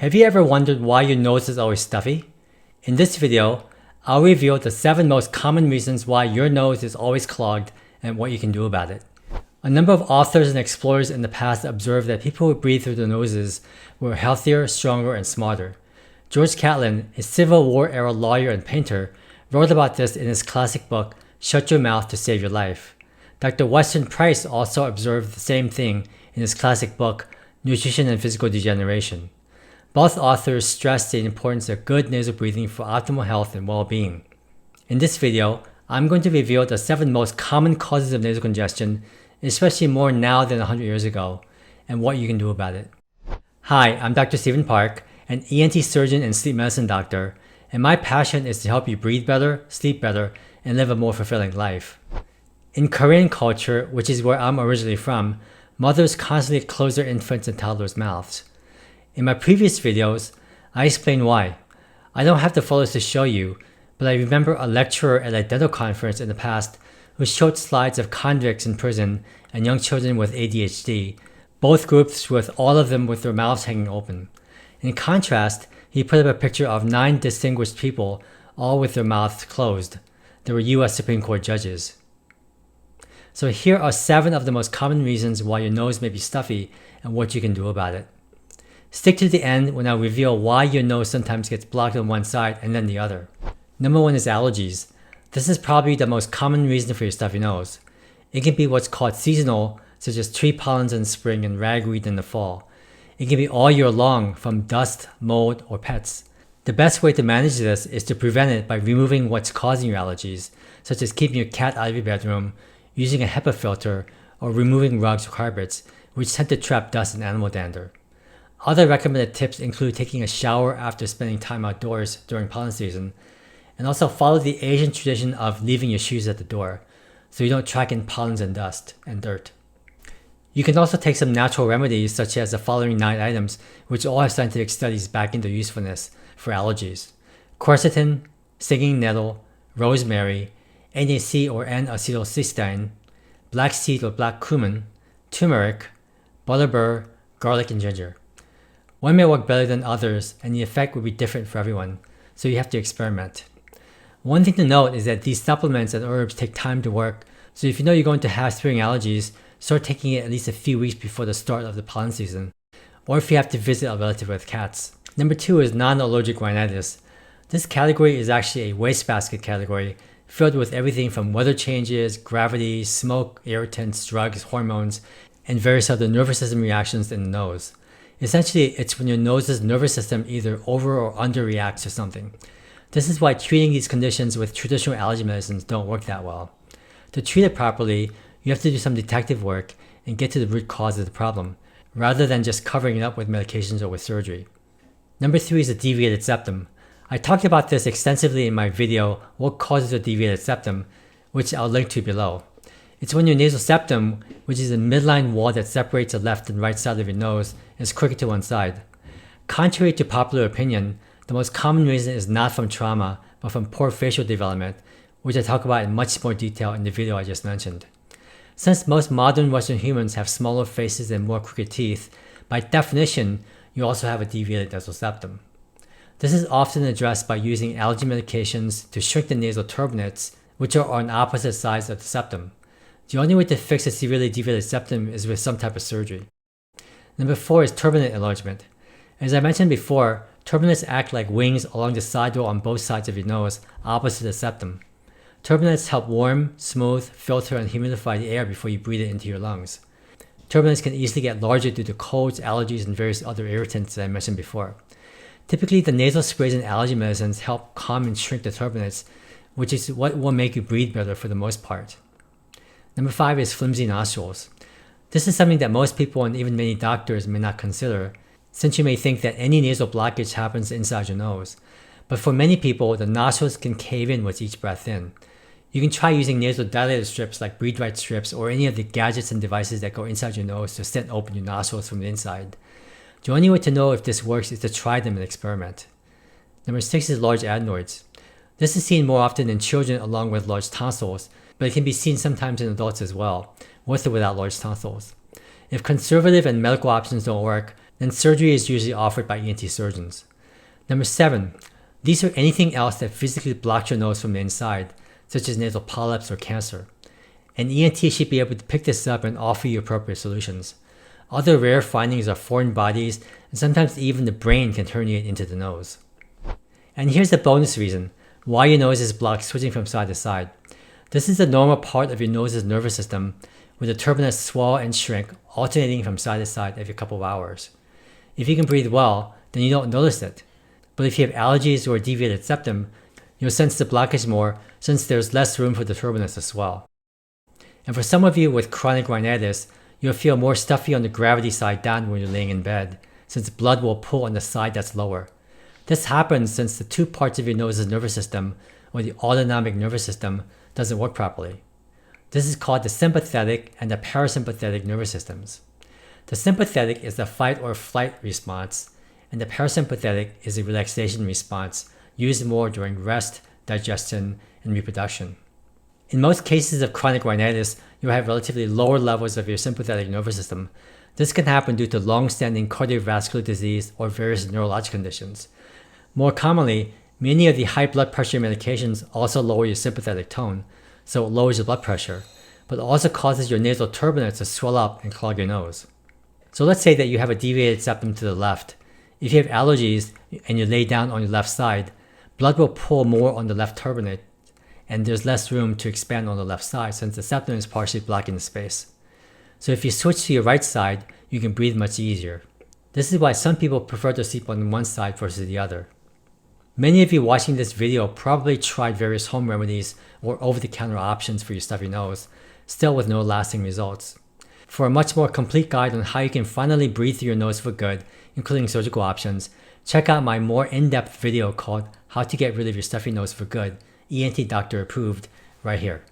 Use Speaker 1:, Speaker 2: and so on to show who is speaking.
Speaker 1: Have you ever wondered why your nose is always stuffy? In this video, I'll reveal the 7 most common reasons why your nose is always clogged and what you can do about it. A number of authors and explorers in the past observed that people who breathe through their noses were healthier, stronger, and smarter. George Catlin, a Civil War era lawyer and painter, wrote about this in his classic book, Shut Your Mouth to Save Your Life. Dr. Weston Price also observed the same thing in his classic book, Nutrition and Physical Degeneration. Both authors stressed the importance of good nasal breathing for optimal health and well-being. In this video, I'm going to reveal the 7 most common causes of nasal congestion, especially more now than 100 years ago, and what you can do about it. Hi, I'm Dr. Stephen Park, an ENT surgeon and sleep medicine doctor, and my passion is to help you breathe better, sleep better, and live a more fulfilling life. In Korean culture, which is where I'm originally from, mothers constantly close their infants' and toddlers' mouths. In my previous videos, I explained why. I don't have the photos to show you, but I remember a lecturer at a dental conference in the past who showed slides of convicts in prison and young children with ADHD, both groups with all of them with their mouths hanging open. In contrast, he put up a picture of 9 distinguished people, all with their mouths closed. They were US Supreme Court judges. So here are 7 of the most common reasons why your nose may be stuffy and what you can do about it. Stick to the end when I reveal why your nose sometimes gets blocked on one side and then the other. Number 1 is allergies. This is probably the most common reason for your stuffy nose. It can be what's called seasonal, such as tree pollens in spring and ragweed in the fall. It can be all year long from dust, mold, or pets. The best way to manage this is to prevent it by removing what's causing your allergies, such as keeping your cat out of your bedroom, using a HEPA filter, or removing rugs or carpets, which tend to trap dust and animal dander. Other recommended tips include taking a shower after spending time outdoors during pollen season, and also follow the Asian tradition of leaving your shoes at the door, so you don't track in pollens and dust and dirt. You can also take some natural remedies such as the following 9 items, which all have scientific studies backing their usefulness for allergies: quercetin, stinging nettle, rosemary, NAC or N-acetylcysteine, black seed or black cumin, turmeric, butterbur, garlic, and ginger. One may work better than others, and the effect will be different for everyone, so you have to experiment. One thing to note is that these supplements and herbs take time to work, so if you know you're going to have spring allergies, start taking it at least a few weeks before the start of the pollen season, or if you have to visit a relative with cats. Number 2 is non-allergic rhinitis. This category is actually a wastebasket category, filled with everything from weather changes, gravity, smoke, irritants, drugs, hormones, and various other nervous system reactions in the nose. Essentially, it's when your nose's nervous system either over or underreacts to something. This is why treating these conditions with traditional allergy medicines don't work that well. To treat it properly, you have to do some detective work and get to the root cause of the problem, rather than just covering it up with medications or with surgery. Number 3 is the deviated septum. I talked about this extensively in my video, What Causes a Deviated Septum, which I'll link to below. It's when your nasal septum, which is a midline wall that separates the left and right side of your nose, is crooked to one side. Contrary to popular opinion, the most common reason is not from trauma, but from poor facial development, which I talk about in much more detail in the video I just mentioned. Since most modern Western humans have smaller faces and more crooked teeth, by definition, you also have a deviated nasal septum. This is often addressed by using allergy medications to shrink the nasal turbinates, which are on opposite sides of the septum. The only way to fix a severely deviated septum is with some type of surgery. Number 4 is turbinate enlargement. As I mentioned before, turbinates act like wings along the side wall on both sides of your nose, opposite the septum. Turbinates help warm, smooth, filter, and humidify the air before you breathe it into your lungs. Turbinates can easily get larger due to colds, allergies, and various other irritants that I mentioned before. Typically, the nasal sprays and allergy medicines help calm and shrink the turbinates, which is what will make you breathe better for the most part. Number 5 is flimsy nostrils. This is something that most people and even many doctors may not consider, since you may think that any nasal blockage happens inside your nose. But for many people, the nostrils can cave in with each breath in. You can try using nasal dilator strips like Breathe Right strips or any of the gadgets and devices that go inside your nose to stent open your nostrils from the inside. The only way to know if this works is to try them and experiment. Number 6 is large adenoids. This is seen more often in children along with large tonsils, but it can be seen sometimes in adults as well, with or without large tonsils. If conservative and medical options don't work, then surgery is usually offered by ENT surgeons. Number 7, these are anything else that physically blocks your nose from the inside, such as nasal polyps or cancer. An ENT should be able to pick this up and offer you appropriate solutions. Other rare findings are foreign bodies, and sometimes even the brain can herniate into the nose. And here's the bonus reason why your nose is blocked switching from side to side. This is a normal part of your nose's nervous system, where the turbinates swell and shrink, alternating from side to side every couple of hours. If you can breathe well, then you don't notice it. But if you have allergies or a deviated septum, you'll sense the blockage more since there's less room for the turbinates to swell. And for some of you with chronic rhinitis, you'll feel more stuffy on the gravity side down when you're laying in bed, since blood will pull on the side that's lower. This happens since the two parts of your nose's nervous system, or the autonomic nervous system, doesn't work properly. This is called the sympathetic and the parasympathetic nervous systems. The sympathetic is the fight or flight response, and the parasympathetic is a relaxation response used more during rest, digestion, and reproduction. In most cases of chronic rhinitis, you'll have relatively lower levels of your sympathetic nervous system. This can happen due to long-standing cardiovascular disease or various neurologic conditions. More commonly, many of the high blood pressure medications also lower your sympathetic tone, so it lowers your blood pressure, but also causes your nasal turbinates to swell up and clog your nose. So let's say that you have a deviated septum to the left. If you have allergies and you lay down on your left side, blood will pull more on the left turbinate, and there's less room to expand on the left side since the septum is partially blocking the space. So if you switch to your right side, you can breathe much easier. This is why some people prefer to sleep on one side versus the other. Many of you watching this video probably tried various home remedies or over-the-counter options for your stuffy nose, still with no lasting results. For a much more complete guide on how you can finally breathe through your nose for good, including surgical options, check out my more in-depth video called How to Get Rid of Your Stuffy Nose for Good, ENT Doctor Approved, right here.